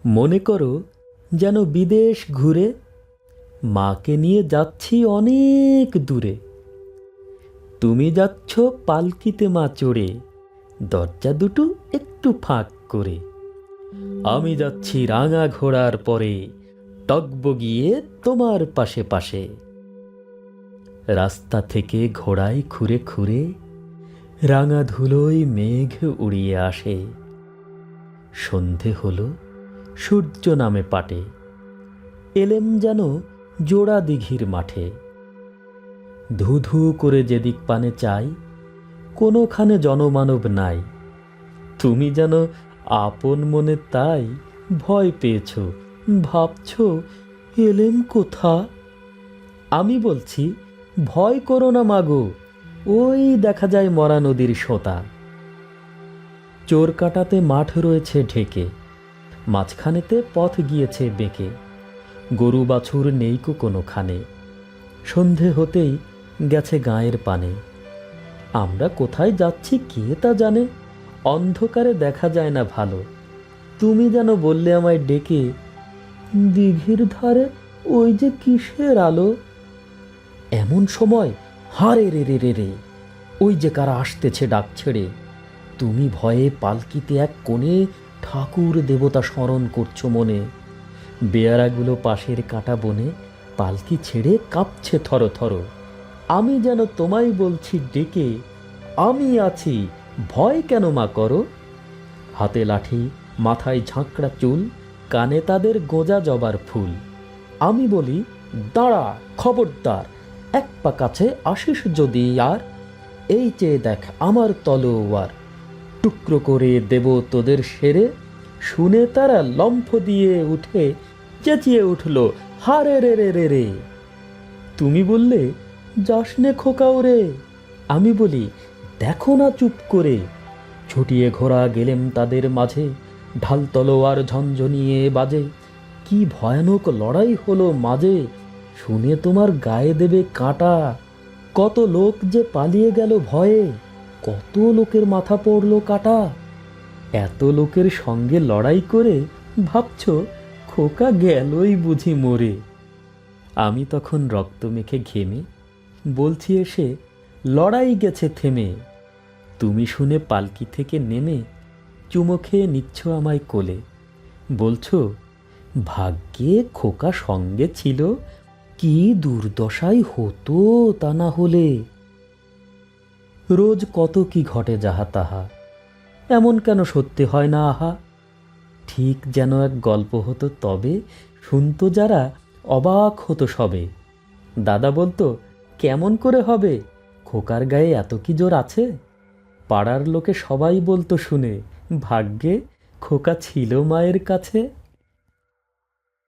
মনে করো যেন বিদেশ ঘুরে মাকে নিয়ে যাচ্ছি অনেক দূরে। তুমি যাচ্ছ পালকিতে মা চড়ে, দরজা দুটো একটু ফাঁক করে। আমি যাচ্ছি রাঙা ঘোড়ার পরে, টগবগিয়ে তোমার পাশে পাশে। রাস্তা থেকে ঘোড়ায় খুঁড়ে খুঁড়ে রাঙা ধুলোয় মেঘ উড়িয়ে আসে। সন্ধে হলো, সূর্য নামে পাটে, এলেম যেন জোড়া দিঘির মাঠে। ধু ধু করে যেদিক পানে চাই, কোনোখানে জনমানব নাই। তুমি যেন আপন মনে তাই ভয় পেয়েছ, ভাবছ এলেম কোথা। আমি বলছি ভয় করো না মাগো, ওই দেখা যায় মরা নদীর সোতা। চোর কাটাতে মাঠ রয়েছে ঢেকে, মাঝখানেতে পথ গিয়েছে বেঁকে। গরু বাছুর নেইকো কোনোখানে, সন্ধে হতেই গেছে গাঁয়ের পানে। আমরা কোথায় যাচ্ছি কে তা জানে, অন্ধকারে দেখা যায় না ভালো। তুমি যেন বললে আমায় ডেকে, দিঘির ধারে ওই যে কিসের আলো। এমন সময় হারে রে রে রে রে, ওই যে কারা আসতেছে ডাক ছেড়ে। তুমি ভয়ে পালকিতে এক কোণে ঠাকুর দেবতা স্মরণ করছো মনে। বেয়ারাগুলো পাশের কাটা বনে পালকি ছেড়ে কাঁপছে থর থর। আমি যেন তোমায় বলছি ডেকে, আমি আছি, ভয় কেন মা করো। হাতে লাঠি, মাথায় ঝাঁকড়া চুল, কানে তাদের গোঁজা জবার ফুল। আমি বলি দাঁড়া খবরদার, এক পা কাছে আসিস যদি আর, এই চেয়ে দেখ আমার তলোয়ার, টুকরো করে দেব তোদের সেরে। শুনে তারা লম্ফ দিয়ে উঠে চেঁচিয়ে উঠল, হারে রে রে রে রে। তুমি বললে যাসনে খোকা ওরে। আমি বলি দেখো না চুপ করে। ছুটিয়ে ঘোড়া গেলেম তাদের মাঝে, ঢাল তলোয়ার ঝনঝনিয়ে বাজে। কি ভয়ানক লড়াই হলো মাঝে, শুনে তোমার গায়ে দেবে কাঁটা। কত লোক যে পালিয়ে গেল ভয়ে, কত লোকের মাথা পড়ল কাটা। এত লোকের সঙ্গে লড়াই করে ভাবছ খোকা গেলই বুঝি মরে। আমি তখন রক্ত মেখে ঘেমে বলছি এসে, লড়াই গেছে থেমে। তুমি শুনে পালকি থেকে নেমে চুমো খেয়ে নিচ্ছ আমায় কোলে। বলছো ভাগ্যে খোকা সঙ্গে ছিল, কি দুর্দশাই হতো তা না হলে। রোজ কত কি ঘটে যাহা তাহা, এমন কেন সত্যি হয় না আহা। ঠিক যেন এক গল্প হতো তবে, শুনতো যারা অবাক হতো সবে। দাদা বলতো কেমন করে হবে, খোকার গায়ে এত কি জোর আছে। পাড়ার লোকে সবাই বলতো শুনে, ভাগ্যে খোকা ছিল মায়ের কাছে।